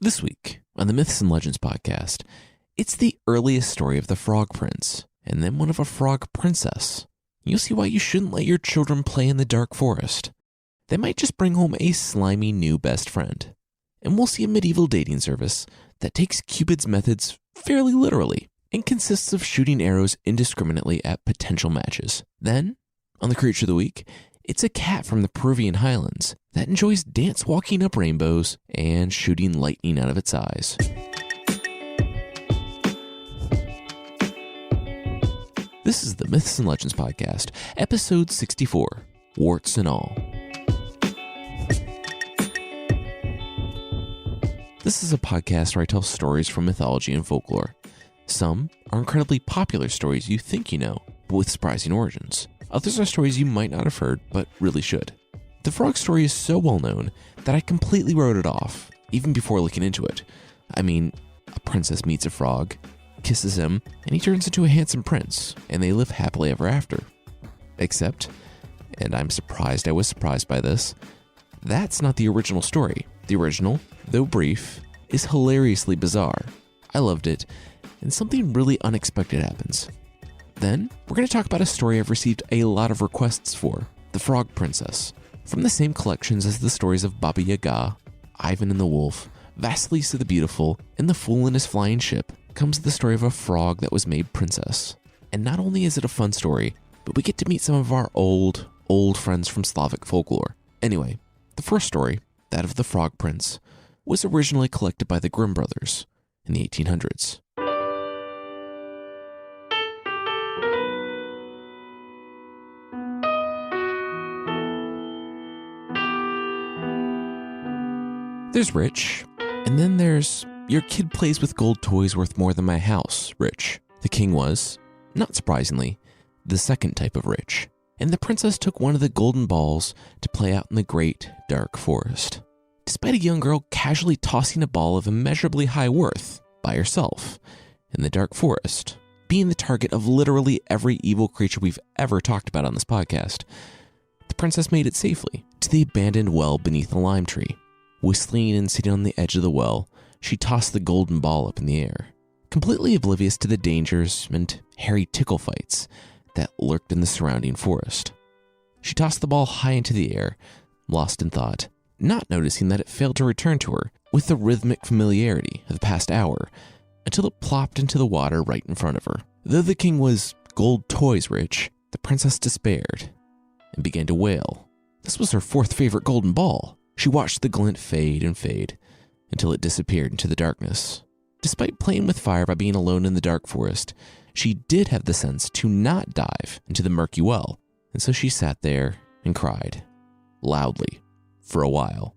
This week on the Myths and Legends podcast, it's the earliest story of the Frog Prince, and then one of a frog princess. You'll see why you shouldn't let your children play in the dark forest. They might just bring home a slimy new best friend. And we'll see a medieval dating service that takes Cupid's methods fairly literally and consists of shooting arrows indiscriminately at potential matches. Then, on the Creature of the Week, it's a cat from the Peruvian highlands that enjoys dance walking up rainbows and shooting lightning out of its eyes. This is the Myths and Legends podcast, episode 64, Warts and All. This is a podcast where I tell stories from mythology and folklore. Some are incredibly popular stories you think you know, but with surprising origins. Others are stories you might not have heard, but really should. The frog story is so well known that I completely wrote it off, even before looking into it. I mean, a princess meets a frog, kisses him, and he turns into a handsome prince, and they live happily ever after. Except, and I'm surprised I was surprised by this, that's not the original story. The original, though brief, is hilariously bizarre. I loved it, and something really unexpected happens. Then, we're going to talk about a story I've received a lot of requests for, The Frog Princess. From the same collections as the stories of Baba Yaga, Ivan and the Wolf, Vasilisa the Beautiful, and The Fool and His Flying Ship, comes the story of a frog that was made princess. And not only is it a fun story, but we get to meet some of our old friends from Slavic folklore. Anyway, the first story, that of the Frog Prince, was originally collected by the Grimm brothers in the 1800s. There's rich, and then there's your kid plays with gold toys worth more than my house, rich. The king was, not surprisingly, the second type of rich, and the princess took one of the golden balls to play out in the great, dark forest. Despite a young girl casually tossing a ball of immeasurably high worth by herself in the dark forest, being the target of literally every evil creature we've ever talked about on this podcast, the princess made it safely to the abandoned well beneath a lime tree. Whistling and sitting on the edge of the well, she tossed the golden ball up in the air, completely oblivious to the dangers and hairy tickle fights that lurked in the surrounding forest. She tossed the ball high into the air, lost in thought, not noticing that it failed to return to her with the rhythmic familiarity of the past hour, until it plopped into the water right in front of her. Though the king was gold toys rich, the princess despaired and began to wail. This was her fourth favorite golden ball. She watched the glint fade and fade until it disappeared into the darkness. Despite playing with fire by being alone in the dark forest, she did have the sense to not dive into the murky well, and so she sat there and cried, loudly, for a while.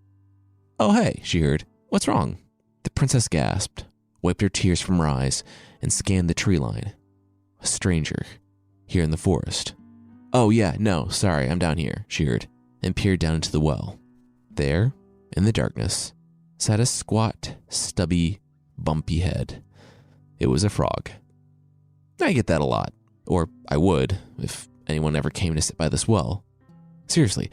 "Oh hey," she heard. "What's wrong?" The princess gasped, wiped her tears from her eyes, and scanned the tree line. A stranger, here in the forest. "Oh yeah, no, sorry, I'm down here," she heard, and peered down into the well. There, in the darkness, sat a squat, stubby, bumpy head. It was a frog. I get that a lot. Or I would, if anyone ever came to sit by this well. Seriously,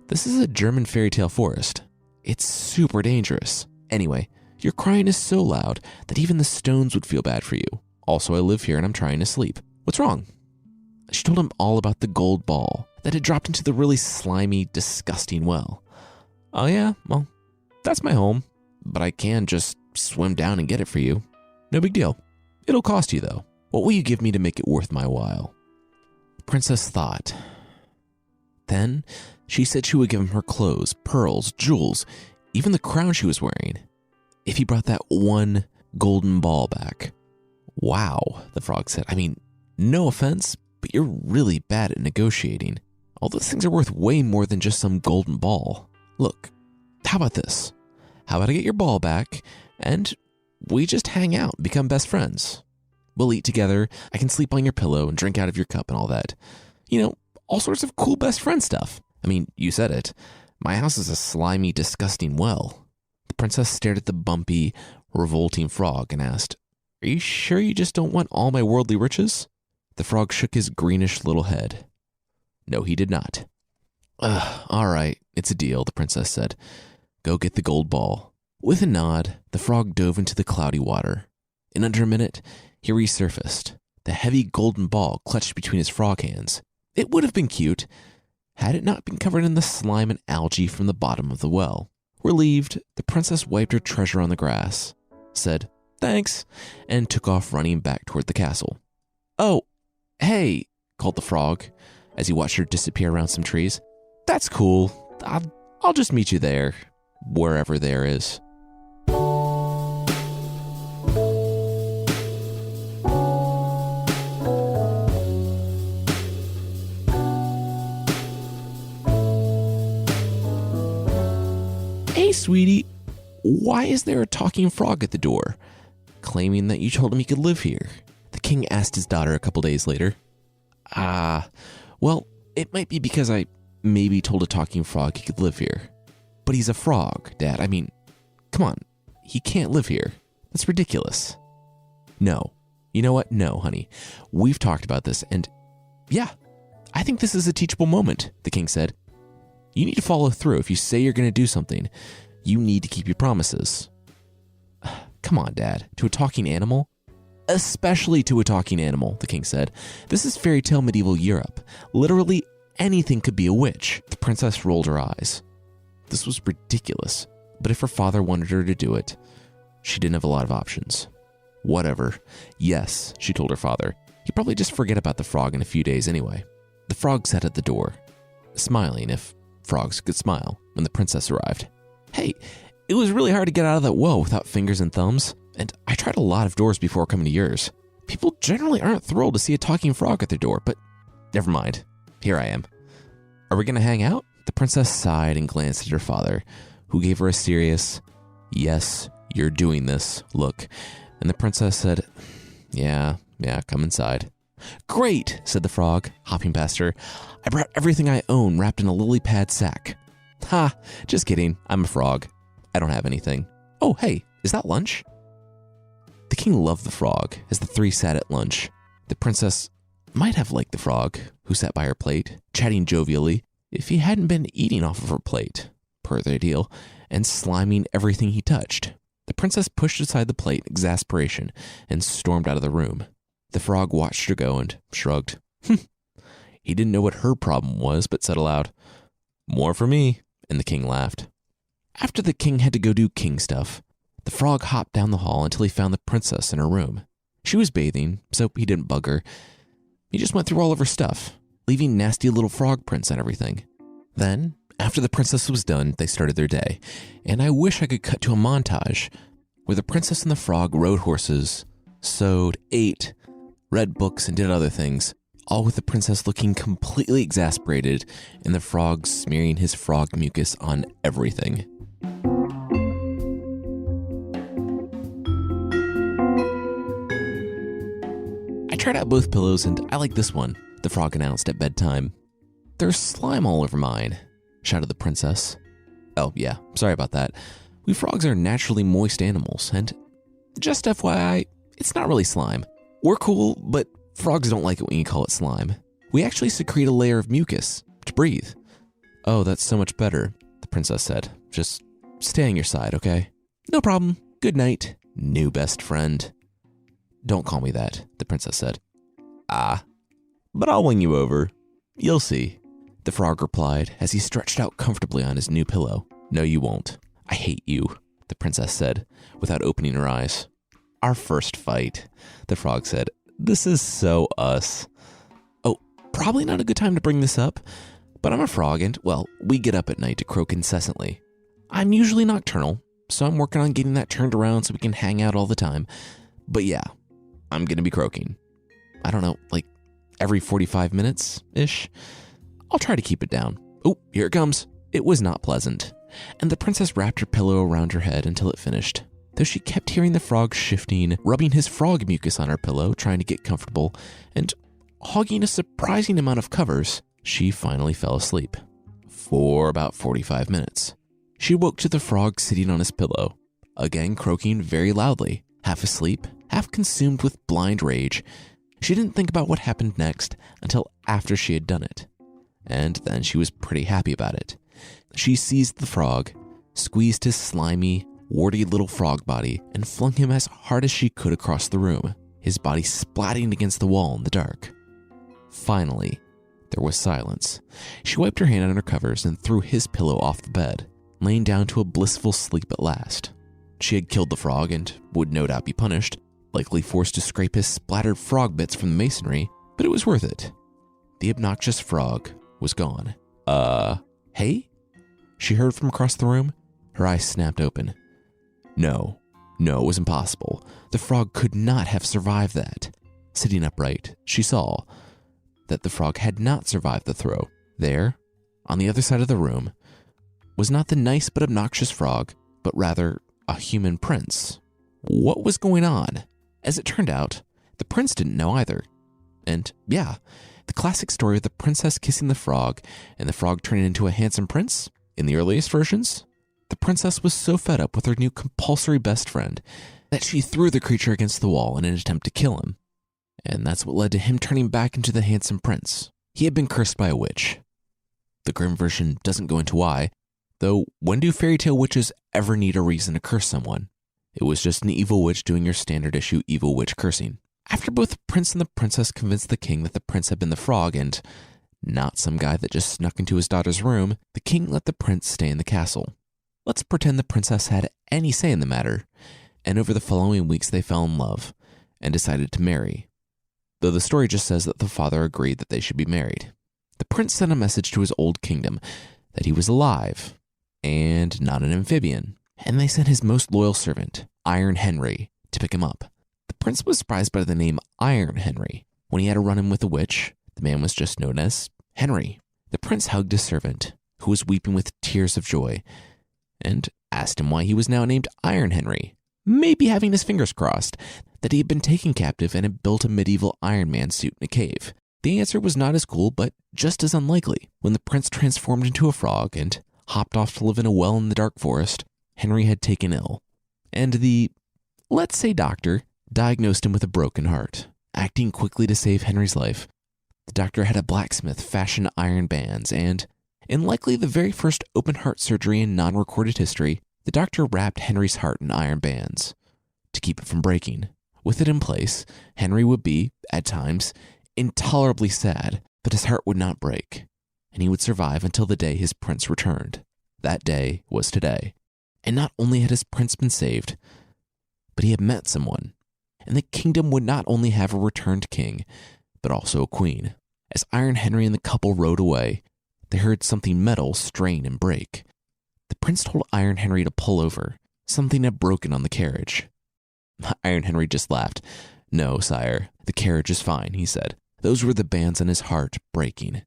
this is a German fairy tale forest. It's super dangerous. Anyway, your crying is so loud that even the stones would feel bad for you. Also, I live here and I'm trying to sleep. What's wrong? She told him all about the gold ball that had dropped into the really slimy, disgusting well. "Oh yeah, well, that's my home, but I can just swim down and get it for you. No big deal. It'll cost you though. What will you give me to make it worth my while?" The princess thought. Then she said she would give him her clothes, pearls, jewels, even the crown she was wearing, if he brought that one golden ball back. "Wow," the frog said. "I mean, no offense, but you're really bad at negotiating. All those things are worth way more than just some golden ball. Look, how about this? How about I get your ball back, and we just hang out and become best friends? We'll eat together, I can sleep on your pillow and drink out of your cup and all that. You know, all sorts of cool best friend stuff. I mean, you said it. My house is a slimy, disgusting well." The princess stared at the bumpy, revolting frog and asked, "Are you sure you just don't want all my worldly riches?" The frog shook his greenish little head. No, he did not. "All right, it's a deal," the princess said. "Go get the gold ball. With a nod, the frog dove into the cloudy water. In under a minute, he resurfaced, the heavy golden ball clutched between his frog hands. It would have been cute had it not been covered in the slime and algae from the bottom of the well. Relieved, the princess wiped her treasure on the grass, said, "Thanks," and took off running back toward the castle. "Oh, hey," called the frog as he watched her disappear around some trees. "That's cool. I'll just meet you there, wherever there is." "Hey, sweetie, why is there a talking frog at the door, claiming that you told him he could live here?" the king asked his daughter a couple days later. Well, it might be because I maybe told a talking frog he could live here. But he's a frog, Dad. I mean, come on, he can't live here. That's ridiculous." "No. You know what? No, honey. We've talked about this, and yeah, I think this is a teachable moment," the king said. "You need to follow through. If you say you're going to do something, you need to keep your promises." "Come on, Dad. To a talking animal?" "Especially to a talking animal," the king said. "This is fairy tale medieval Europe. Literally anything could be a witch." The princess rolled her eyes. This was ridiculous, but if her father wanted her to do it, she didn't have a lot of options. Whatever. Yes, she told her father. He'd probably just forget about the frog in a few days anyway. The frog sat at the door, smiling if frogs could smile, when the princess arrived. "Hey, it was really hard to get out of that well without fingers and thumbs, and I tried a lot of doors before coming to yours. People generally aren't thrilled to see a talking frog at their door, but never mind. Here I am. Are we going to hang out?" The princess sighed and glanced at her father, who gave her a serious, "Yes, you're doing this" look, and the princess said, Yeah, come inside." "Great," said the frog, hopping past her. "I brought everything I own wrapped in a lily pad sack." "Ha, just kidding. I'm a frog. I don't have anything." "Oh, hey, is that lunch?" The king loved the frog as the three sat at lunch. The princess might have liked the frog, who sat by her plate, chatting jovially, if he hadn't been eating off of her plate, per their deal, and sliming everything he touched. The princess pushed aside the plate in exasperation and stormed out of the room. The frog watched her go and shrugged. He didn't know what her problem was, but said aloud, "More for me," and the king laughed. After the king had to go do king stuff, the frog hopped down the hall until he found the princess in her room. She was bathing, so he didn't bug her. He just went through all of her stuff, leaving nasty little frog prints on everything. Then, after the princess was done, they started their day, and I wish I could cut to a montage where the princess and the frog rode horses, sewed, ate, read books, and did other things, all with the princess looking completely exasperated and the frog smearing his frog mucus on everything. "I tried out both pillows and I like this one," the frog announced at bedtime. "There's slime all over mine," shouted the princess. "Oh yeah, sorry about that. We frogs are naturally moist animals, and just FYI, it's not really slime. We're cool, but frogs don't like it when you call it slime. We actually secrete a layer of mucus to breathe." "Oh, that's so much better," the princess said. "Just stay on your side, okay?" "No problem. Good night, new best friend." "Don't call me that," the princess said. But I'll wing you over. You'll see," the frog replied as he stretched out comfortably on his new pillow. "No, you won't. I hate you," the princess said, without opening her eyes. "Our first fight," the frog said. "This is so us." "Oh, probably not a good time to bring this up, but I'm a frog and, well, we get up at night to croak incessantly. I'm usually nocturnal, so I'm working on getting that turned around so we can hang out all the time. But yeah, I'm going to be croaking. I don't know, like every 45 minutes-ish. I'll try to keep it down. Oh, here it comes." It was not pleasant, and the princess wrapped her pillow around her head until it finished. Though she kept hearing the frog shifting, rubbing his frog mucus on her pillow, trying to get comfortable, and hogging a surprising amount of covers, she finally fell asleep. For about 45 minutes. She woke to the frog sitting on his pillow, again croaking very loudly, half asleep, half consumed with blind rage. She didn't think about what happened next until after she had done it, and then she was pretty happy about it. She seized the frog, squeezed his slimy, warty little frog body and flung him as hard as she could across the room, his body splatting against the wall in the dark. Finally, there was silence. She wiped her hand on her covers and threw his pillow off the bed, laying down to a blissful sleep at last. She had killed the frog and would no doubt be punished, likely forced to scrape his splattered frog bits from the masonry, but it was worth it. The obnoxious frog was gone. Hey? She heard from across the room. Her eyes snapped open. No, it was impossible. The frog could not have survived that. Sitting upright, she saw that the frog had not survived the throw. There, on the other side of the room, was not the nice but obnoxious frog, but rather a human prince. What was going on? As it turned out, the prince didn't know either. And yeah, the classic story of the princess kissing the frog and the frog turning into a handsome prince, in the earliest versions, the princess was so fed up with her new compulsory best friend that she threw the creature against the wall in an attempt to kill him. And that's what led to him turning back into the handsome prince. He had been cursed by a witch. The grim version doesn't go into why, though when do fairy tale witches ever need a reason to curse someone? It was just an evil witch doing your standard issue evil witch cursing. After both the prince and the princess convinced the king that the prince had been the frog and not some guy that just snuck into his daughter's room, the king let the prince stay in the castle. Let's pretend the princess had any say in the matter, and over the following weeks they fell in love and decided to marry. Though the story just says that the father agreed that they should be married. The prince sent a message to his old kingdom that he was alive and not an amphibian, and they sent his most loyal servant, Iron Henry, to pick him up. The prince was surprised by the name Iron Henry. When he had a run-in with a witch, the man was just known as Henry. The prince hugged his servant, who was weeping with tears of joy, and asked him why he was now named Iron Henry, maybe having his fingers crossed that he had been taken captive and had built a medieval Iron Man suit in a cave. The answer was not as cool, but just as unlikely. When the prince transformed into a frog and hopped off to live in a well in the dark forest, Henry had taken ill, and the, let's say doctor, diagnosed him with a broken heart. Acting quickly to save Henry's life, the doctor had a blacksmith fashion iron bands, and in likely the very first open heart surgery in non-recorded history, the doctor wrapped Henry's heart in iron bands to keep it from breaking. With it in place, Henry would be, at times, intolerably sad, but his heart would not break, and he would survive until the day his prince returned. That day was today. And not only had his prince been saved, but he had met someone, and the kingdom would not only have a returned king, but also a queen. As Iron Henry and the couple rode away, they heard something metal strain and break. The prince told Iron Henry to pull over. Something had broken on the carriage. Iron Henry just laughed. "No, sire, the carriage is fine," he said. Those were the bands on his heart breaking.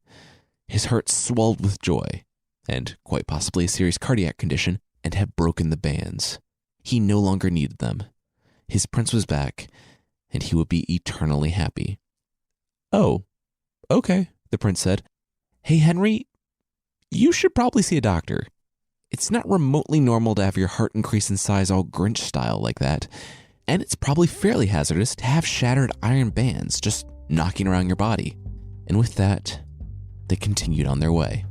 His heart swelled with joy, and quite possibly a serious cardiac condition, and had broken the bands. He no longer needed them. His prince was back, and he would be eternally happy. "Oh, okay," the prince said. "Hey, Henry, you should probably see a doctor. It's not remotely normal to have your heart increase in size all Grinch style like that, and it's probably fairly hazardous to have shattered iron bands just knocking around your body." And with that, they continued on their way.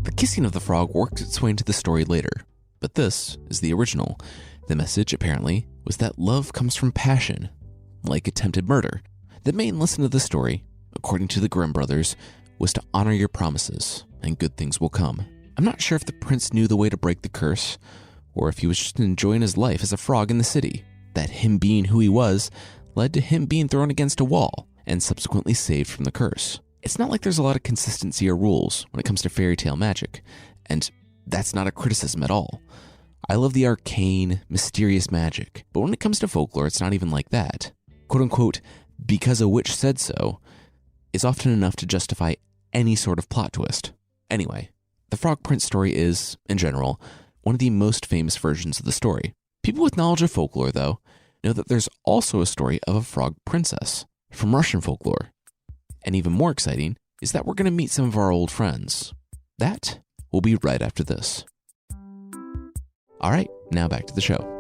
The kissing of the frog worked its way into the story later, but this is the original. The message, apparently, was that love comes from passion, like attempted murder. The main lesson of the story, according to the Grimm brothers, was to honor your promises, and good things will come. I'm not sure if the prince knew the way to break the curse, or if he was just enjoying his life as a frog in the city. That him being who he was led to him being thrown against a wall, and subsequently saved from the curse. It's not like there's a lot of consistency or rules when it comes to fairy tale magic, and that's not a criticism at all. I love the arcane, mysterious magic, but when it comes to folklore, it's not even like that. Quote unquote, "because a witch said so," is often enough to justify any sort of plot twist. Anyway, the Frog Prince story is, in general, one of the most famous versions of the story. People with knowledge of folklore, though, know that there's also a story of a frog princess from Russian folklore. And even more exciting is that we're going to meet some of our old friends. That will be right after this. All right, now back to the show.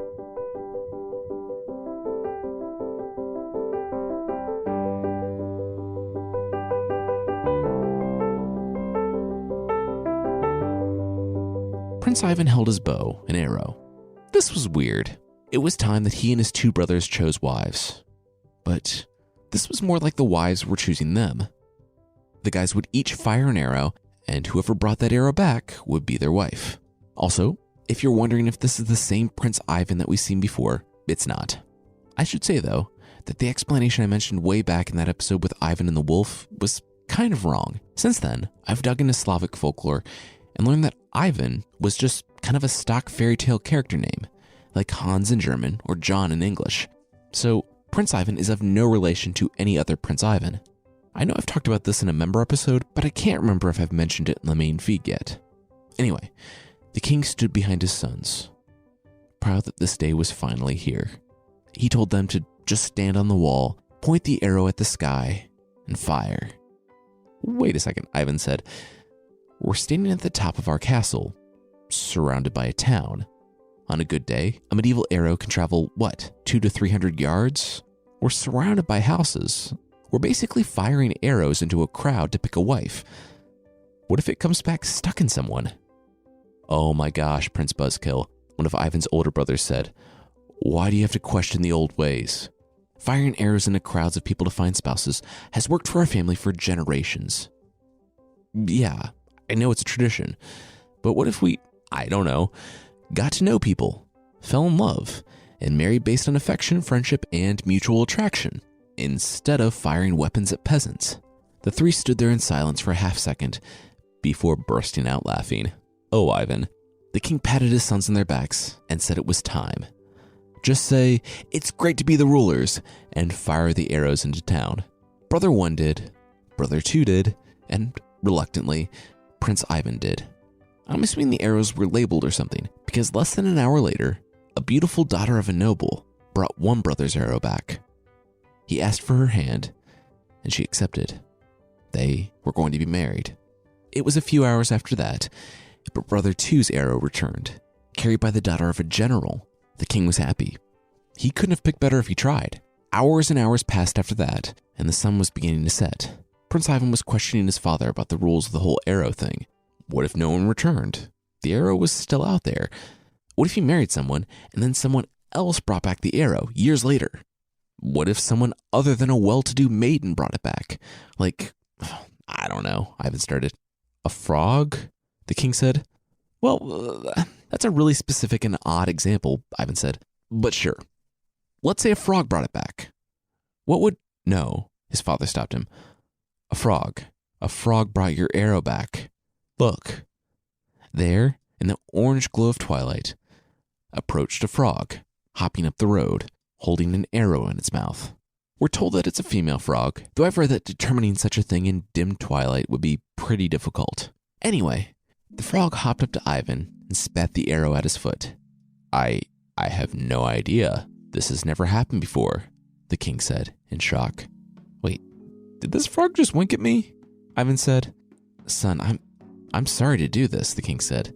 Prince Ivan held his bow and arrow. This was weird. It was time that he and his two brothers chose wives. But this was more like the wives were choosing them. The guys would each fire an arrow, and whoever brought that arrow back would be their wife. Also, if you're wondering if this is the same Prince Ivan that we've seen before, it's not. I should say, though, that the explanation I mentioned way back in that episode with Ivan and the wolf was kind of wrong. Since then, I've dug into Slavic folklore and learned that Ivan was just kind of a stock fairy tale character name, like Hans in German or John in English. So Prince Ivan is of no relation to any other Prince Ivan. I know I've talked about this in a member episode, but I can't remember if I've mentioned it in the main feed yet. Anyway, the king stood behind his sons, proud that this day was finally here. He told them to just stand on the wall, point the arrow at the sky, and fire. Wait a second, Ivan said. We're standing at the top of our castle, surrounded by a town. On a good day, a medieval arrow can travel, 200 to 300 yards? We're surrounded by houses. We're basically firing arrows into a crowd to pick a wife. What if it comes back stuck in someone? Oh my gosh, Prince Buzzkill, one of Ivan's older brothers said. Why do you have to question the old ways? Firing arrows into crowds of people to find spouses has worked for our family for generations. Yeah, I know it's a tradition, but what if we, got to know people, fell in love, and married based on affection, friendship, and mutual attraction, instead of firing weapons at peasants? The three stood there in silence for a half-second before bursting out laughing. Oh, Ivan. The king patted his sons on their backs and said it was time. Just say, it's great to be the rulers, and fire the arrows into town. Brother 1 did, Brother 2 did, and reluctantly, Prince Ivan did. I'm assuming the arrows were labeled or something, because less than an hour later, a beautiful daughter of a noble brought one brother's arrow back. He asked for her hand, and she accepted. They were going to be married. It was a few hours after that, but Brother 2's arrow returned, carried by the daughter of a general. The king was happy. He couldn't have picked better if he tried. Hours and hours passed after that, and the sun was beginning to set. Prince Ivan was questioning his father about the rules of the whole arrow thing. What if no one returned? The arrow was still out there. What if he married someone, and then someone else brought back the arrow years later? What if someone other than a well-to-do maiden brought it back? I don't know, Ivan started. A frog? The king said. Well, that's a really specific and odd example, Ivan said. But sure. Let's say a frog brought it back. What would... No, his father stopped him. A frog. A frog brought your arrow back. Look. There, in the orange glow of twilight, approached a frog, hopping up the road, holding an arrow in its mouth. We're told that it's a female frog, though I've read that determining such a thing in dim twilight would be pretty difficult. Anyway, the frog hopped up to Ivan and spat the arrow at his foot. I have no idea. This has never happened before, the king said in shock. Wait, did this frog just wink at me? Ivan said. Son, I'm sorry to do this, the king said,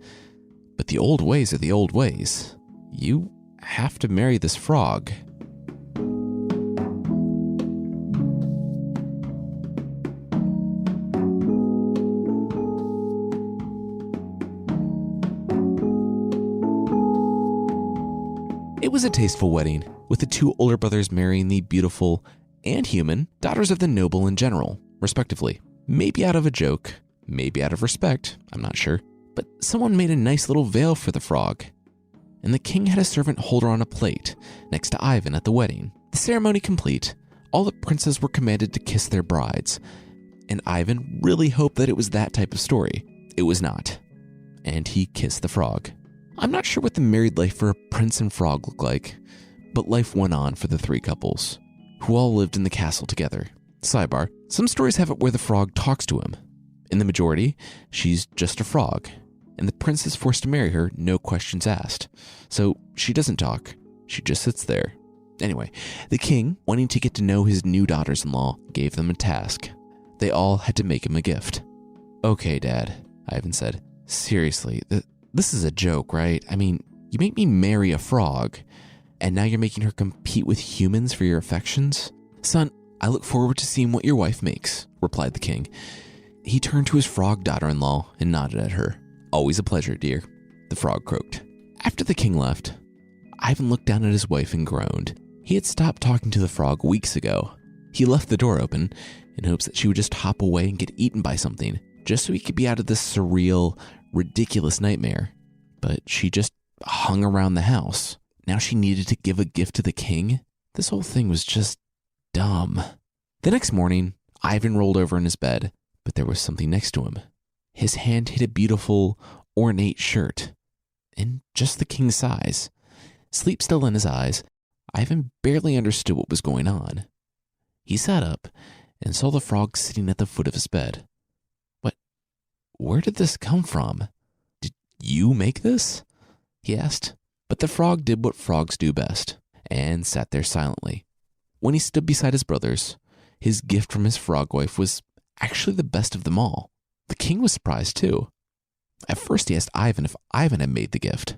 but the old ways are the old ways. You have to marry this frog. It was a tasteful wedding, with the two older brothers marrying the beautiful and human daughters of the noble and general, respectively. Maybe out of a joke, maybe out of respect, I'm not sure, but someone made a nice little veil for the frog, and the king had a servant hold her on a plate next to Ivan at the wedding. The ceremony complete, all the princes were commanded to kiss their brides, and Ivan really hoped that it was that type of story. It was not, and he kissed the frog. I'm not sure what the married life for a prince and frog looked like, but life went on for the three couples, who all lived in the castle together. Sidebar, some stories have it where the frog talks to him. In the majority, she's just a frog, and the prince is forced to marry her, no questions asked. So she doesn't talk, she just sits there. Anyway, the king, wanting to get to know his new daughters-in-law, gave them a task. They all had to make him a gift. Okay, Dad, Ivan said. Seriously, this is a joke, right? I mean, you make me marry a frog, and now you're making her compete with humans for your affections? Son, I look forward to seeing what your wife makes, replied the king. He turned to his frog daughter-in-law and nodded at her. Always a pleasure, dear. the frog croaked. After the king left, Ivan looked down at his wife and groaned. He had stopped talking to the frog weeks ago. He left the door open in hopes that she would just hop away and get eaten by something, just so he could be out of this surreal, ridiculous nightmare. But she just hung around the house. Now she needed to give a gift to the king? This whole thing was just dumb. The next morning, Ivan rolled over in his bed, but there was something next to him. His hand hit a beautiful, ornate shirt, in just the king's size. Sleep still in his eyes, Ivan barely understood what was going on. He sat up and saw the frog sitting at the foot of his bed. Where did this come from? Did you make this? He asked. But the frog did what frogs do best, and sat there silently. When he stood beside his brothers, his gift from his frog wife was actually the best of them all. The king was surprised too. At first he asked Ivan if Ivan had made the gift.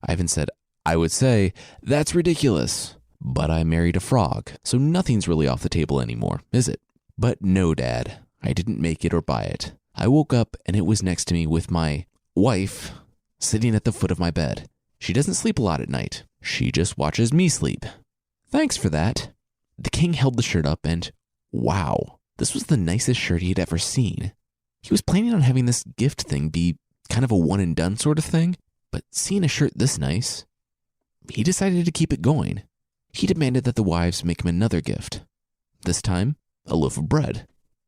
Ivan said, "I would say, that's ridiculous. But I married a frog, so nothing's really off the table anymore, is it? But no, Dad, I didn't make it or buy it. I woke up and it was next to me with my wife sitting at the foot of my bed. She doesn't sleep a lot at night. She just watches me sleep. Thanks for that." The king held the shirt up and, wow, this was the nicest shirt he had ever seen. He was planning on having this gift thing be kind of a one and done sort of thing, but seeing a shirt this nice, he decided to keep it going. He demanded that the wives make him another gift. This time, a loaf of bread.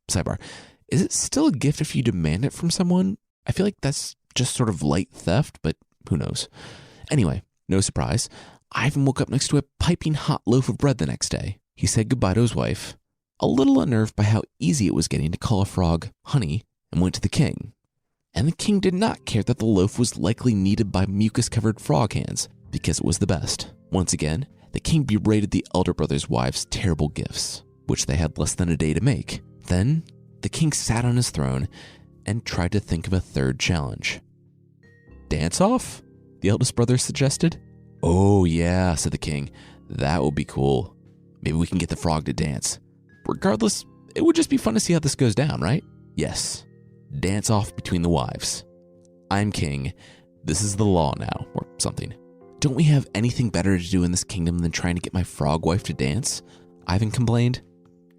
Sidebar. Is it still a gift if you demand it from someone? I feel like that's just sort of light theft, but who knows? Anyway, no surprise, Ivan woke up next to a piping hot loaf of bread the next day. He said goodbye to his wife, a little unnerved by how easy it was getting to call a frog honey, and went to the king. And the king did not care that the loaf was likely kneaded by mucus-covered frog hands, because it was the best. Once again, the king berated the elder brother's wives' terrible gifts, which they had less than a day to make. Then, the king sat on his throne and tried to think of a third challenge. "Dance off?" the eldest brother suggested. "Oh yeah," said the king. "That would be cool. Maybe we can get the frog to dance. Regardless, it would just be fun to see how this goes down, right?" "Yes. Dance off between the wives. I'm king. This is the law now," or something. "Don't we have anything better to do in this kingdom than trying to get my frog wife to dance?" Ivan complained.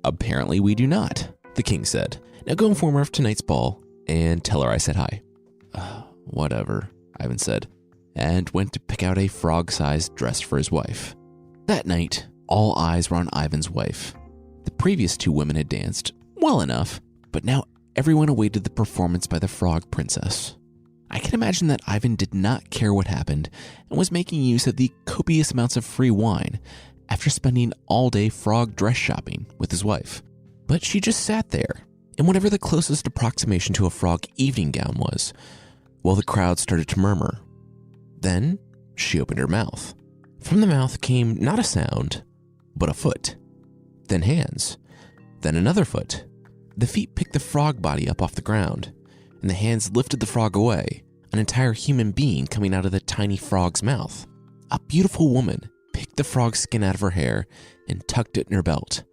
"Apparently we do not," the king said. "Now go inform her of tonight's ball and tell her I said hi." Whatever, Ivan said, and went to pick out a frog-sized dress for his wife. That night, all eyes were on Ivan's wife. The previous two women had danced well enough, but now everyone awaited the performance by the frog princess. I can imagine that Ivan did not care what happened and was making use of the copious amounts of free wine after spending all day frog dress shopping with his wife. But she just sat there in whatever the closest approximation to a frog evening gown was, while the crowd started to murmur. Then she opened her mouth. From the mouth came not a sound, but a foot, then hands, then another foot. The feet picked the frog body up off the ground, and the hands lifted the frog away, an entire human being coming out of the tiny frog's mouth. A beautiful woman picked the frog's skin out of her hair and tucked it in her belt,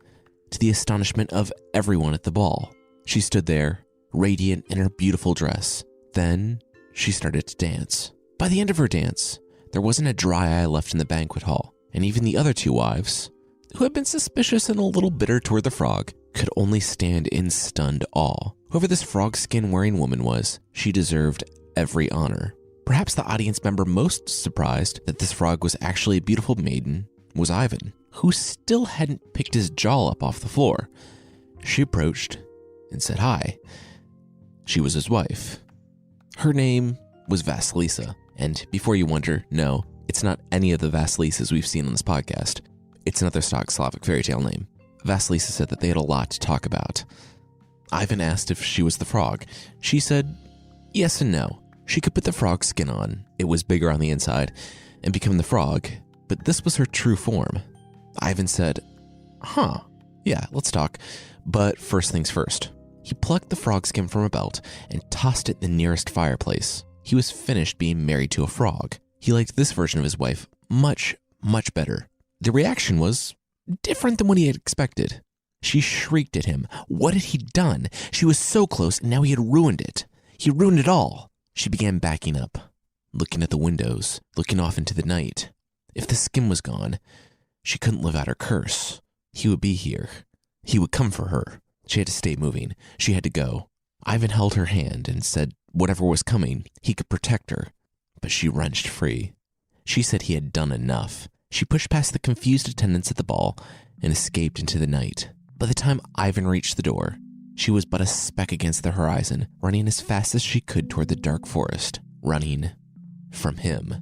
to the astonishment of everyone at the ball. She stood there, radiant in her beautiful dress. Then she started to dance. By the end of her dance, there wasn't a dry eye left in the banquet hall, and even the other two wives, who had been suspicious and a little bitter toward the frog, could only stand in stunned awe. Whoever this frog skin wearing woman was, she deserved every honor. Perhaps the audience member most surprised that this frog was actually a beautiful maiden was Ivan, who still hadn't picked his jaw up off the floor. She approached and said hi. She was his wife. Her name was Vasilisa, and before you wonder, no, it's not any of the Vasilisas we've seen on this podcast. It's another stock Slavic fairy tale name. Vasilisa said that they had a lot to talk about. Ivan asked if she was the frog. She said yes and no. She could put the frog's skin on, it was bigger on the inside, and become the frog, but this was her true form. Ivan said, yeah, let's talk, but first things first. He plucked the frog skin from a belt and tossed it in the nearest fireplace. He was finished being married to a frog. He liked this version of his wife much, much better. The reaction was different than what he had expected. She shrieked at him. What had he done? She was so close, and now he had ruined it. He ruined it all. She began backing up. looking at the windows, looking off into the night. If the skin was gone, she couldn't live out her curse. He would be here. He would come for her. She had to stay moving. She had to go. Ivan held her hand and said whatever was coming, he could protect her. But she wrenched free. She said he had done enough. She pushed past the confused attendants at the ball and escaped into the night. By the time Ivan reached the door, she was but a speck against the horizon, running as fast as she could toward the dark forest, running from him.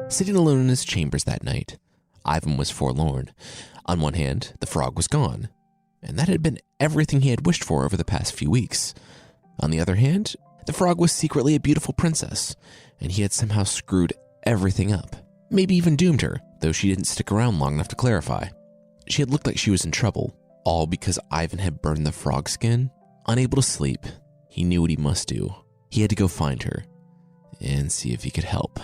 Sitting alone in his chambers that night, Ivan was forlorn. On one hand, the frog was gone, and that had been everything he had wished for over the past few weeks. On the other hand, the frog was secretly a beautiful princess, and he had somehow screwed everything up. Maybe even doomed her, though she didn't stick around long enough to clarify. She had looked like she was in trouble, all because Ivan had burned the frog skin. Unable to sleep, he knew what he must do. He had to go find her and see if he could help.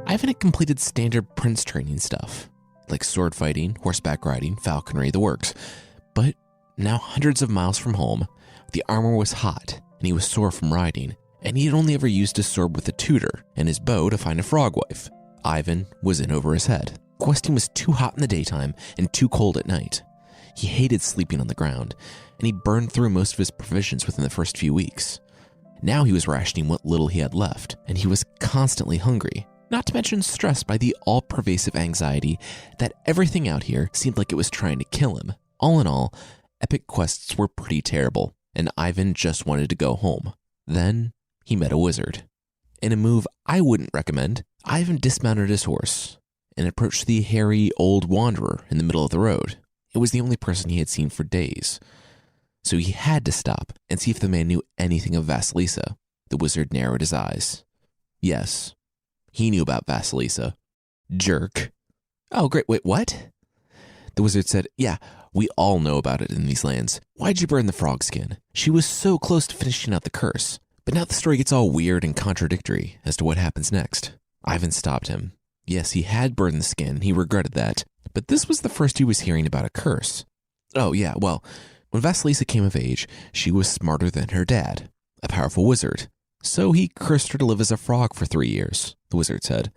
Ivan had completed standard prince training stuff, like sword fighting, horseback riding, falconry, the works. But now hundreds of miles from home, the armor was hot, and he was sore from riding, and he had only ever used his sword with a tutor and his bow to find a frog wife. Ivan was in over his head. Questing was too hot in the daytime and too cold at night. He hated sleeping on the ground, and he burned through most of his provisions within the first few weeks. Now he was rationing what little he had left, and he was constantly hungry. Not to mention stressed by the all-pervasive anxiety that everything out here seemed like it was trying to kill him. All in all, epic quests were pretty terrible, and Ivan just wanted to go home. Then he met a wizard. In a move I wouldn't recommend, Ivan dismounted his horse and approached the hairy old wanderer in the middle of the road. It was the only person he had seen for days. So he had to stop and see if the man knew anything of Vasilisa. The wizard narrowed his eyes. Yes. He knew about Vasilisa. Jerk. Oh, great. Wait, what? The wizard said, yeah, we all know about it in these lands. Why'd you burn the frog skin? She was so close to finishing out the curse. But now the story gets all weird and contradictory as to what happens next. Ivan stopped him. Yes, he had burned the skin. He regretted that. But this was the first he was hearing about a curse. Oh, yeah, well, when Vasilisa came of age, she was smarter than her dad, a powerful wizard. So he cursed her to live as a frog for 3 years, the wizard said.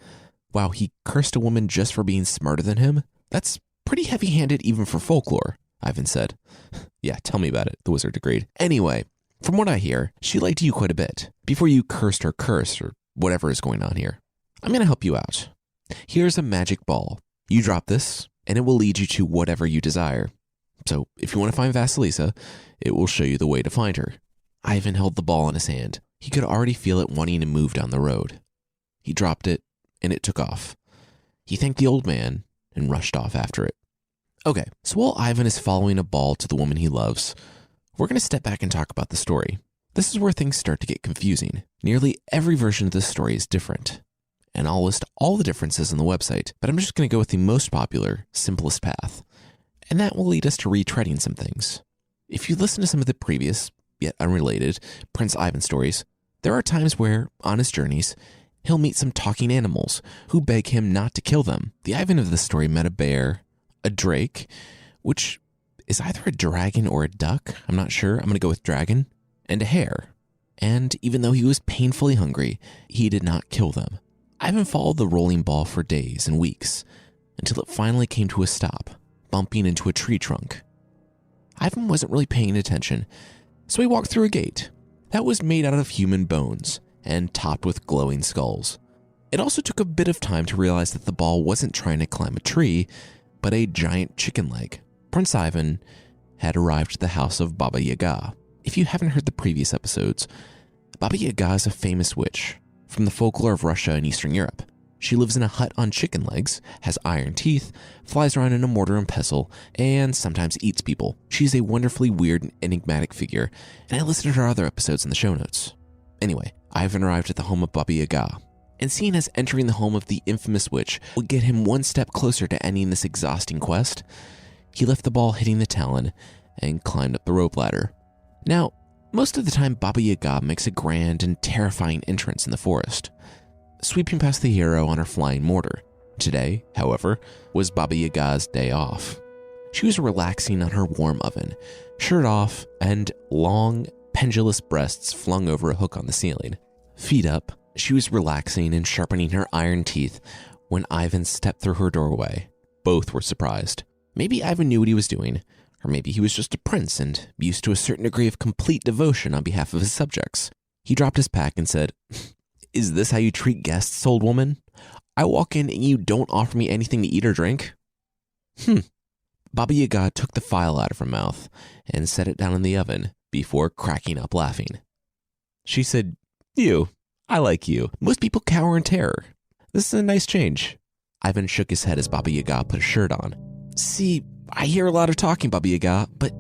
Wow, he cursed a woman just for being smarter than him? That's pretty heavy-handed even for folklore, Ivan said. Yeah, tell me about it, the wizard agreed. Anyway, from what I hear, she liked you quite a bit, before you cursed her curse or whatever is going on here. I'm going to help you out. Here's a magic ball. You drop this, and it will lead you to whatever you desire. So if you want to find Vasilisa, it will show you the way to find her. Ivan held the ball in his hand. He could already feel it wanting to move down the road. He dropped it, and it took off. He thanked the old man and rushed off after it. Okay, so while Ivan is following a ball to the woman he loves, we're going to step back and talk about the story. This is where things start to get confusing. Nearly every version of this story is different, and I'll list all the differences on the website, but I'm just going to go with the most popular, simplest path, and that will lead us to retreading some things. If you listen to some of the previous, yet unrelated, Prince Ivan stories, there are times where, on his journeys, he'll meet some talking animals who beg him not to kill them. The Ivan of this story met a bear, a drake, which is either a dragon or a duck, I'm not sure, I'm going to go with dragon, and a hare. And even though he was painfully hungry, he did not kill them. Ivan followed the rolling ball for days and weeks, until it finally came to a stop, bumping into a tree trunk. Ivan wasn't really paying attention, so he walked through a gate that was made out of human bones and topped with glowing skulls. It also took a bit of time to realize that the ball wasn't trying to climb a tree, but a giant chicken leg. Prince Ivan had arrived at the house of Baba Yaga. If you haven't heard the previous episodes, Baba Yaga is a famous witch from the folklore of Russia and Eastern Europe. She lives in a hut on chicken legs, has iron teeth, flies around in a mortar and pestle, and sometimes eats people. She's a wonderfully weird and enigmatic figure, and I listed her other episodes in the show notes. Anyway, Ivan arrived at the home of Baba Yaga, and seeing as entering the home of the infamous witch would get him one step closer to ending this exhausting quest, he left the ball hitting the talon and climbed up the rope ladder. Now, most of the time, Baba Yaga makes a grand and terrifying entrance in the forest, sweeping past the hero on her flying mortar. Today, however, was Baba Yaga's day off. She was relaxing on her warm oven, shirt off and long, pendulous breasts flung over a hook on the ceiling. Feet up, she was relaxing and sharpening her iron teeth when Ivan stepped through her doorway. Both were surprised. Maybe Ivan knew what he was doing, or maybe he was just a prince and used to a certain degree of complete devotion on behalf of his subjects. He dropped his pack and said, "Is this how you treat guests, old woman? I walk in and you don't offer me anything to eat or drink?" Baba Yaga took the file out of her mouth and set it down in the oven before cracking up laughing. She said, I like you. Most people cower in terror. This is a nice change." Ivan shook his head as Baba Yaga put a shirt on. "See, I hear a lot of talking, Baba Yaga, but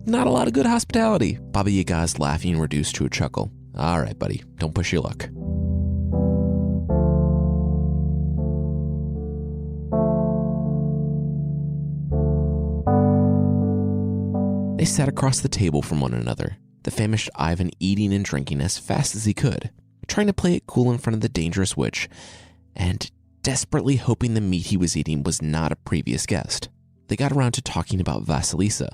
not a lot of good hospitality." Baba Yaga's laughing reduced to a chuckle. "All right, buddy, don't push your luck." They sat across the table from one another, the famished Ivan eating and drinking as fast as he could, trying to play it cool in front of the dangerous witch, and desperately hoping the meat he was eating was not a previous guest. They got around to talking about Vasilisa,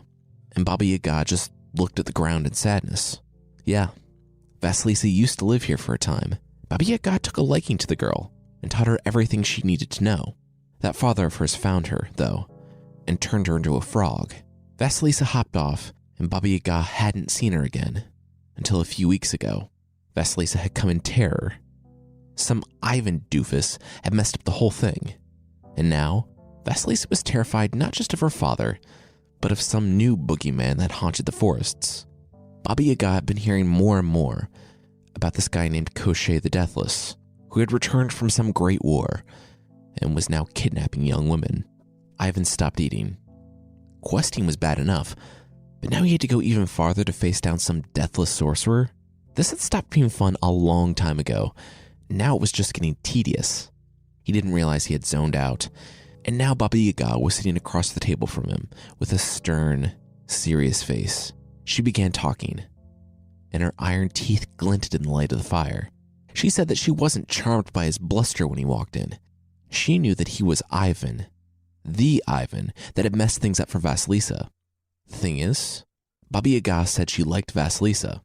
and Baba Yaga just looked at the ground in sadness. Yeah, Vasilisa used to live here for a time. Baba Yaga took a liking to the girl and taught her everything she needed to know. That father of hers found her, though, and turned her into a frog. Vasilisa hopped off, and Baba Yaga hadn't seen her again until a few weeks ago. Vasilisa had come in terror. Some Ivan doofus had messed up the whole thing, and now Vasilisa was terrified not just of her father, but of some new boogeyman that haunted the forests. Baba Yaga had been hearing more and more about this guy named Koschei the Deathless, who had returned from some great war and was now kidnapping young women. Ivan stopped eating. Questing was bad enough, but now he had to go even farther to face down some deathless sorcerer. This had stopped being fun a long time ago. Now it was just getting tedious. He didn't realize he had zoned out, and now Baba Yaga was sitting across the table from him with a stern, serious face. She began talking, and her iron teeth glinted in the light of the fire. She said that she wasn't charmed by his bluster when he walked in. She knew that he was Ivan, the Ivan that had messed things up for Vasilisa. The thing is, Baba Yaga said she liked Vasilisa,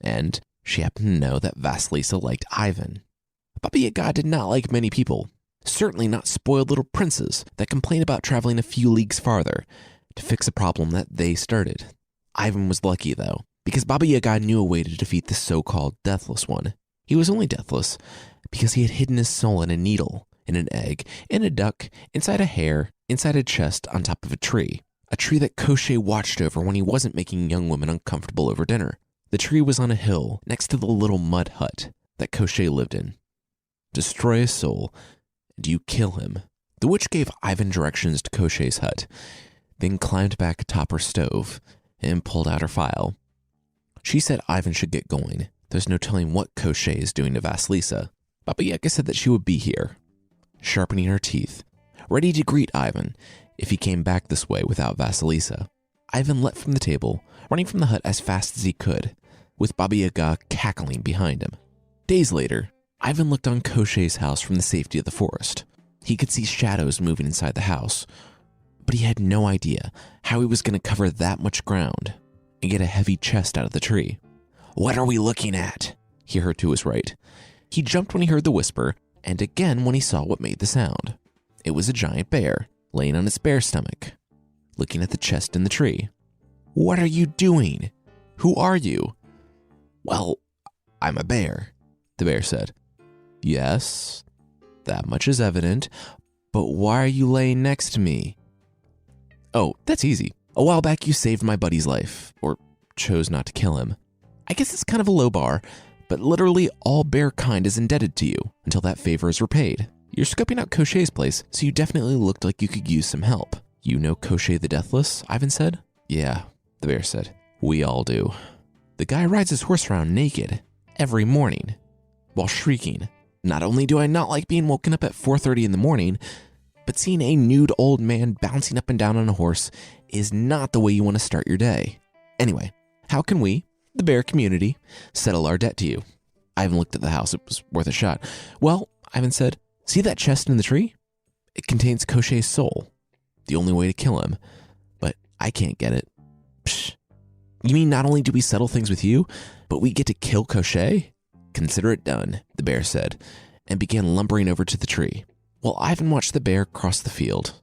and she happened to know that Vasilisa liked Ivan. Baba Yaga did not like many people, certainly not spoiled little princes that complain about traveling a few leagues farther to fix a problem that they started. Ivan was lucky, though, because Baba Yaga knew a way to defeat the so-called deathless one. He was only deathless because he had hidden his soul in a needle, in an egg, in a duck, inside a hare, inside a chest on top of a tree that Koschei watched over when he wasn't making young women uncomfortable over dinner. The tree was on a hill next to the little mud hut that Koschei lived in. Destroy his soul, and you kill him. The witch gave Ivan directions to Koschei's hut, then climbed back atop her stove and pulled out her file. She said Ivan should get going. There's no telling what Koschei is doing to Vasilisa. Baba Yaga said that she would be here, sharpening her teeth, ready to greet Ivan if he came back this way without Vasilisa. Ivan leapt from the table, running from the hut as fast as he could, with Baba Yaga cackling behind him. Days later, Ivan looked on Koschei's house from the safety of the forest. He could see shadows moving inside the house, but he had no idea how he was going to cover that much ground and get a heavy chest out of the tree. "What are we looking at?" he heard to his right. He jumped when he heard the whisper, and again when he saw what made the sound. It was a giant bear, laying on its bare stomach, looking at the chest in the tree. "What are you doing? Who are you?" "Well, I'm a bear," the bear said. "Yes, that much is evident, but why are you laying next to me?" "Oh, that's easy. A while back you saved my buddy's life, or chose not to kill him. I guess it's kind of a low bar, but literally all bear kind is indebted to you until that favor is repaid. You're scoping out Koschei's place, so you definitely looked like you could use some help." "You know Koschei the Deathless?" Ivan said. "Yeah," the bear said. "We all do. The guy rides his horse around naked every morning while shrieking. Not only do I not like being woken up at 4:30 in the morning, but seeing a nude old man bouncing up and down on a horse is not the way you want to start your day. Anyway, how can we, the bear community, settle our debt to you. Ivan looked at the house. It was worth a shot. Well, Ivan said, see that chest in the tree? It contains Koshchei's soul. The only way to kill him. But I can't get it. Psh. You mean not only do we settle things with you, but we get to kill Koshchei? Consider it done, the bear said, and began lumbering over to the tree. While Ivan watched the bear cross the field,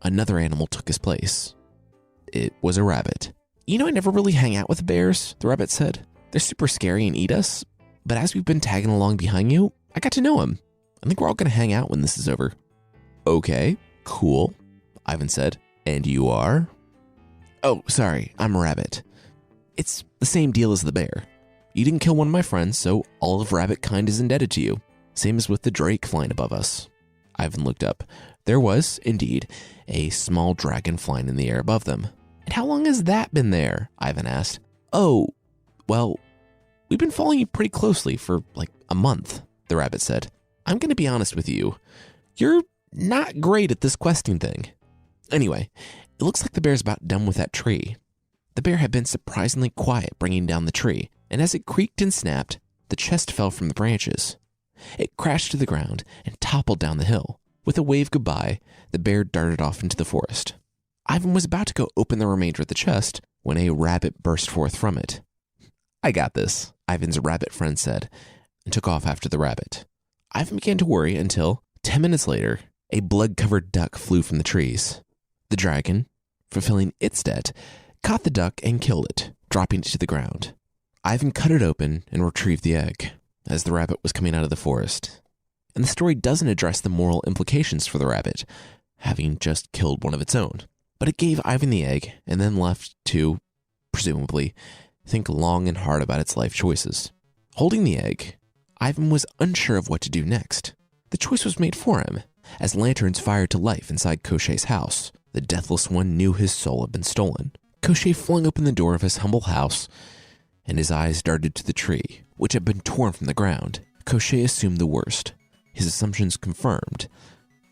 another animal took his place. It was a rabbit. You know, I never really hang out with bears, the rabbit said. They're super scary and eat us, but as we've been tagging along behind you, I got to know him. I think we're all going to hang out when this is over. Okay, cool, Ivan said. And you are? Oh, sorry, I'm a rabbit. It's the same deal as the bear. You didn't kill one of my friends, so all of rabbit kind is indebted to you. Same as with the drake flying above us. Ivan looked up. There was, indeed, a small dragon flying in the air above them. And how long has that been there? Ivan asked. Oh, well, we've been following you pretty closely for like a month, the rabbit said. I'm going to be honest with you. You're not great at this questing thing. Anyway, it looks like the bear's about done with that tree. The bear had been surprisingly quiet bringing down the tree, and as it creaked and snapped, the chest fell from the branches. It crashed to the ground and toppled down the hill. With a wave goodbye, the bear darted off into the forest. Ivan was about to go open the remainder of the chest when a rabbit burst forth from it. I got this, Ivan's rabbit friend said, and took off after the rabbit. Ivan began to worry until, 10 minutes later, a blood-covered duck flew from the trees. The dragon, fulfilling its debt, caught the duck and killed it, dropping it to the ground. Ivan cut it open and retrieved the egg as the rabbit was coming out of the forest. And the story doesn't address the moral implications for the rabbit, having just killed one of its own. But it gave Ivan the egg and then left to, presumably, think long and hard about its life choices. Holding the egg, Ivan was unsure of what to do next. The choice was made for him, as lanterns fired to life inside Koshchei's house. The deathless one knew his soul had been stolen. Koshchei flung open the door of his humble house, and his eyes darted to the tree, which had been torn from the ground. Koshchei assumed the worst, his assumptions confirmed,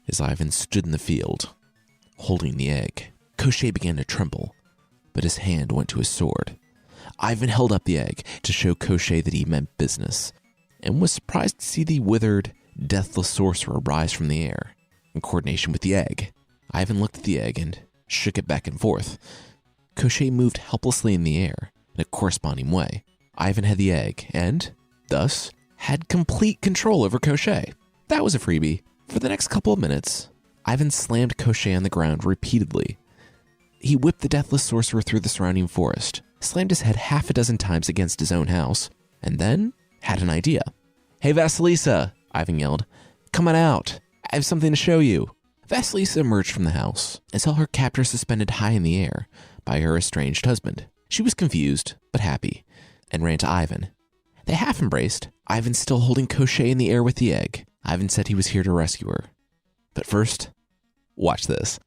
as Ivan stood in the field, holding the egg. Koshchei began to tremble, but his hand went to his sword. Ivan held up the egg to show Koshchei that he meant business, and was surprised to see the withered, deathless sorcerer rise from the air, in coordination with the egg. Ivan looked at the egg and shook it back and forth. Koshchei moved helplessly in the air in a corresponding way. Ivan had the egg and, thus, had complete control over Koshchei. That was a freebie. For the next couple of minutes, Ivan slammed Koshchei on the ground repeatedly. He whipped the deathless sorcerer through the surrounding forest, slammed his head half a dozen times against his own house, and then had an idea. Hey, Vasilisa, Ivan yelled. Come on out. I have something to show you. Vasilisa emerged from the house and saw her captor suspended high in the air by her estranged husband. She was confused, but happy, and ran to Ivan. They half embraced, Ivan still holding Koshchei in the air with the egg. Ivan said he was here to rescue her. But first, watch this.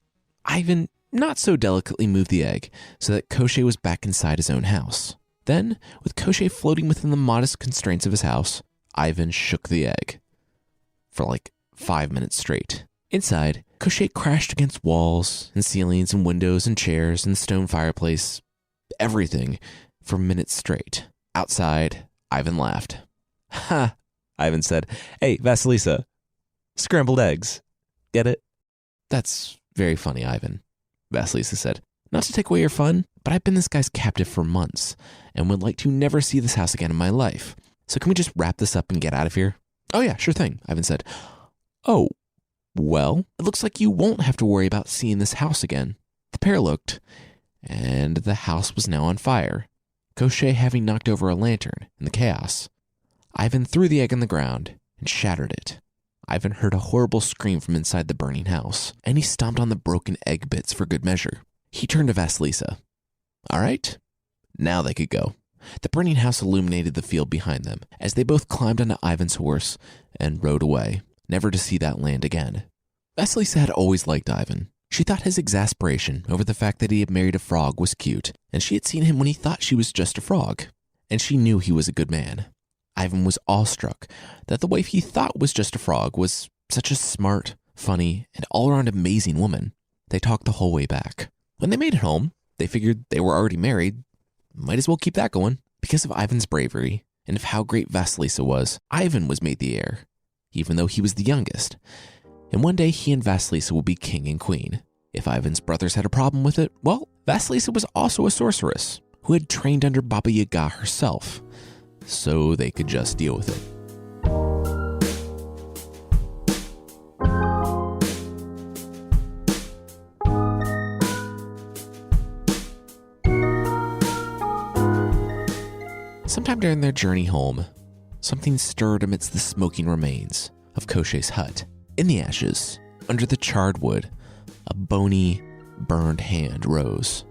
Ivan not so delicately moved the egg so that Koshchei was back inside his own house. Then, with Koshchei floating within the modest constraints of his house, Ivan shook the egg. For like 5 minutes straight. Inside, Koshchei crashed against walls and ceilings and windows and chairs and the stone fireplace. Everything for minutes straight. Outside, Ivan laughed. Ha, Ivan said. Hey, Vasilisa, scrambled eggs. Get it? That's very funny, Ivan, Vasilisa said. Not to take away your fun, but I've been this guy's captive for months and would like to never see this house again in my life. So can we just wrap this up and get out of here? Oh yeah, sure thing, Ivan said. Oh, well, it looks like you won't have to worry about seeing this house again. The pair looked, and the house was now on fire, Koshchei having knocked over a lantern in the chaos. Ivan threw the egg on the ground and shattered it. Ivan heard a horrible scream from inside the burning house, and he stomped on the broken egg bits for good measure. He turned to Vasilisa. All right, now they could go. The burning house illuminated the field behind them as they both climbed onto Ivan's horse and rode away, never to see that land again. Vasilisa had always liked Ivan. She thought his exasperation over the fact that he had married a frog was cute, and she had seen him when he thought she was just a frog, and she knew he was a good man. Ivan was awestruck that the wife he thought was just a frog was such a smart, funny, and all-around amazing woman. They talked the whole way back. When they made it home, they figured they were already married. Might as well keep that going. Because of Ivan's bravery and of how great Vasilisa was, Ivan was made the heir, even though he was the youngest. And one day he and Vasilisa will be king and queen. If Ivan's brothers had a problem with it, well, Vasilisa was also a sorceress who had trained under Baba Yaga herself, so they could just deal with it. Sometime during their journey home, something stirred amidst the smoking remains of Koshchei's hut. In the ashes, under the charred wood, a bony, burned hand rose.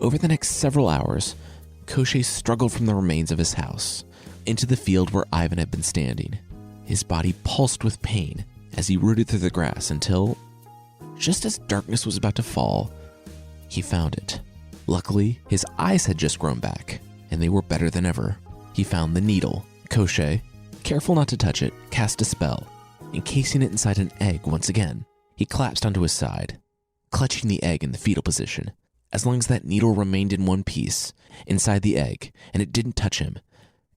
Over the next several hours, Koshchei struggled from the remains of his house into the field where Ivan had been standing. His body pulsed with pain as he rooted through the grass until, just as darkness was about to fall, he found it. Luckily, his eyes had just grown back, and they were better than ever. He found the needle. Koshchei, careful not to touch it, cast a spell, encasing it inside an egg once again. He collapsed onto his side, clutching the egg in the fetal position. As long as that needle remained in one piece, inside the egg, and it didn't touch him,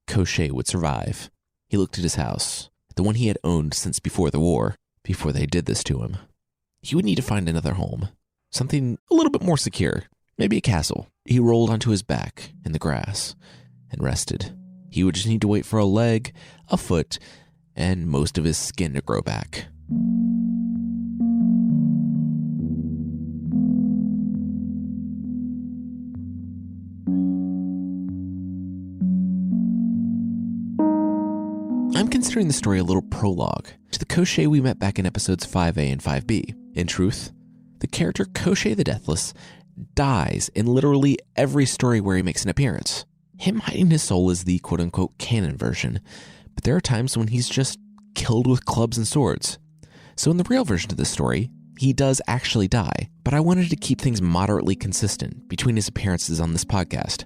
Koshchei would survive. He looked at his house, the one he had owned since before the war, before they did this to him. He would need to find another home, something a little bit more secure, maybe a castle. He rolled onto his back in the grass and rested. He would just need to wait for a leg, a foot, and most of his skin to grow back. I'm considering the story a little prologue to the Koshchei we met back in episodes 5A and 5B. In truth, the character Koshchei the Deathless dies in literally every story where he makes an appearance. Him hiding his soul is the quote-unquote canon version, but there are times when he's just killed with clubs and swords. So in the real version of the story, he does actually die, but I wanted to keep things moderately consistent between his appearances on this podcast,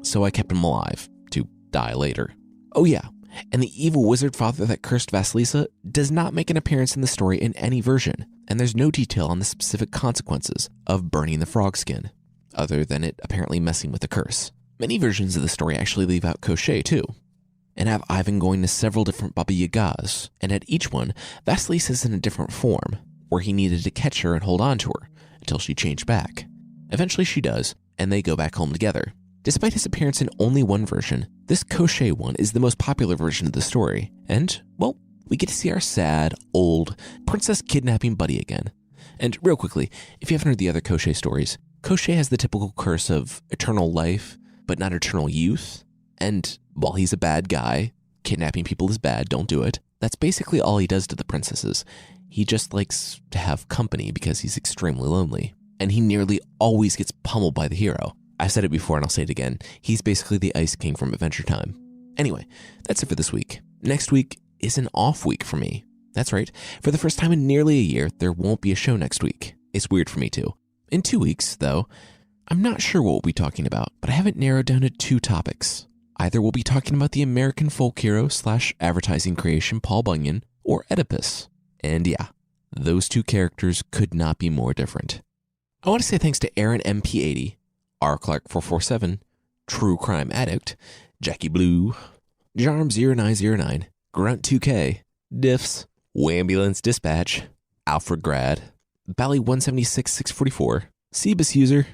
so I kept him alive to die later. Oh yeah, and the evil wizard father that cursed Vasilisa does not make an appearance in the story in any version, and there's no detail on the specific consequences of burning the frog skin, other than it apparently messing with the curse. Many versions of the story actually leave out Koshchei too, and have Ivan going to several different Baba Yagas, and at each one, Vasilisa's in a different form, where he needed to catch her and hold on to her until she changed back. Eventually she does, and they go back home together. Despite his appearance in only one version, this Koshchei one is the most popular version of the story, and, well, we get to see our sad, old, princess kidnapping buddy again. And real quickly, if you haven't heard the other Koshchei stories, Koshchei has the typical curse of eternal life, but not eternal youth. And while he's a bad guy, kidnapping people is bad, don't do it. That's basically all he does to the princesses. He just likes to have company because he's extremely lonely. And he nearly always gets pummeled by the hero. I've said it before and I'll say it again. He's basically the Ice King from Adventure Time. Anyway, that's it for this week. Next week is an off week for me. That's right. For the first time in nearly a year, there won't be a show next week. It's weird for me too. In 2 weeks, though, I'm not sure what we'll be talking about, but I have it narrowed down to 2 topics. Either we'll be talking about the American folk hero / advertising creation Paul Bunyan, or Oedipus. And yeah, those 2 characters could not be more different. I want to say thanks to Aaron MP80, R. Clark 447, True Crime Addict, Jackie Blue, Jarm0909, Grunt 2K, Diffs, Wambulance Dispatch, Alfred Grad, Bally 176644, Cebus User,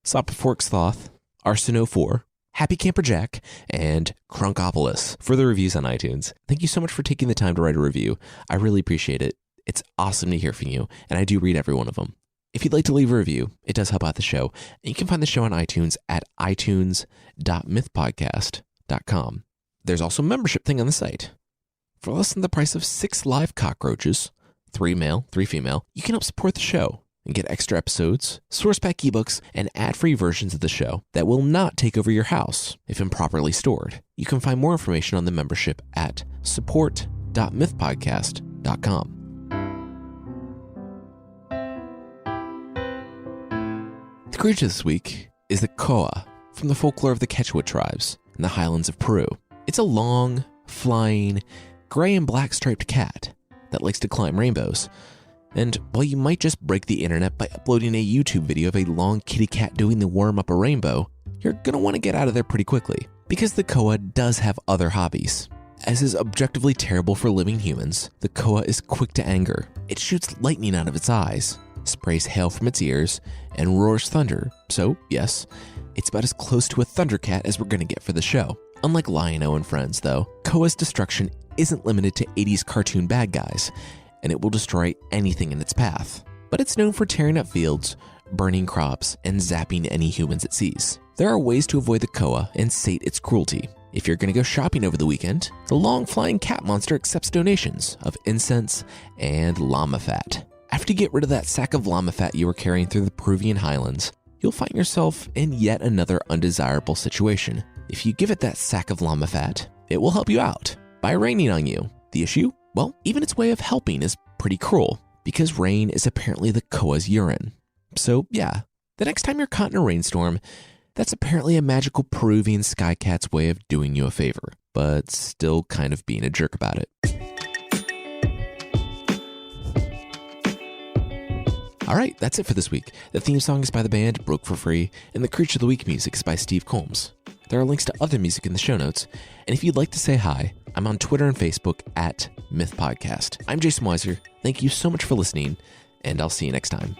Sopaforks Thoth, Arsino4, Happy Camper Jack, and Crunkopolis for the reviews on iTunes. Thank you so much for taking the time to write a review. I really appreciate it. It's awesome to hear from you, and I do read every one of them. If you'd like to leave a review, it does help out the show, and you can find the show on iTunes at itunes.mythpodcast.com. There's also a membership thing on the site. For less than the price of 6 live cockroaches, 3 male, 3 female, you can help support the show and get extra episodes, source pack ebooks, and ad-free versions of the show that will not take over your house if improperly stored. You can find more information on the membership at support.mythpodcast.com. The creature this week is the koa from the folklore of the Quechua tribes in the highlands of Peru. It's a long, flying, gray and black striped cat that likes to climb rainbows. And while you might just break the internet by uploading a YouTube video of a long kitty cat doing the worm up a rainbow, you're going to want to get out of there pretty quickly. Because the koa does have other hobbies. As is objectively terrible for living humans, the koa is quick to anger. It shoots lightning out of its eyes, sprays hail from its ears, and roars thunder. So, yes, it's about as close to a thundercat as we're gonna get for the show. Unlike Lion-O and friends, though, koa's destruction isn't limited to 80s cartoon bad guys, and it will destroy anything in its path. But it's known for tearing up fields, burning crops, and zapping any humans it sees. There are ways to avoid the koa and sate its cruelty. If you're gonna go shopping over the weekend, the long-flying cat monster accepts donations of incense and llama fat. After you get rid of that sack of llama fat you were carrying through the Peruvian highlands, you'll find yourself in yet another undesirable situation. If you give it that sack of llama fat, it will help you out by raining on you. The issue? Well, even its way of helping is pretty cruel, because rain is apparently the koa's urine. So yeah, the next time you're caught in a rainstorm, that's apparently a magical Peruvian sky cat's way of doing you a favor, but still kind of being a jerk about it. All right, that's it for this week. The theme song is by the band Broke for Free, and the Creature of the Week music is by Steve Combs. There are links to other music in the show notes, and if you'd like to say hi, I'm on Twitter and Facebook @MythPodcast. I'm Jason Weiser. Thank you so much for listening, and I'll see you next time.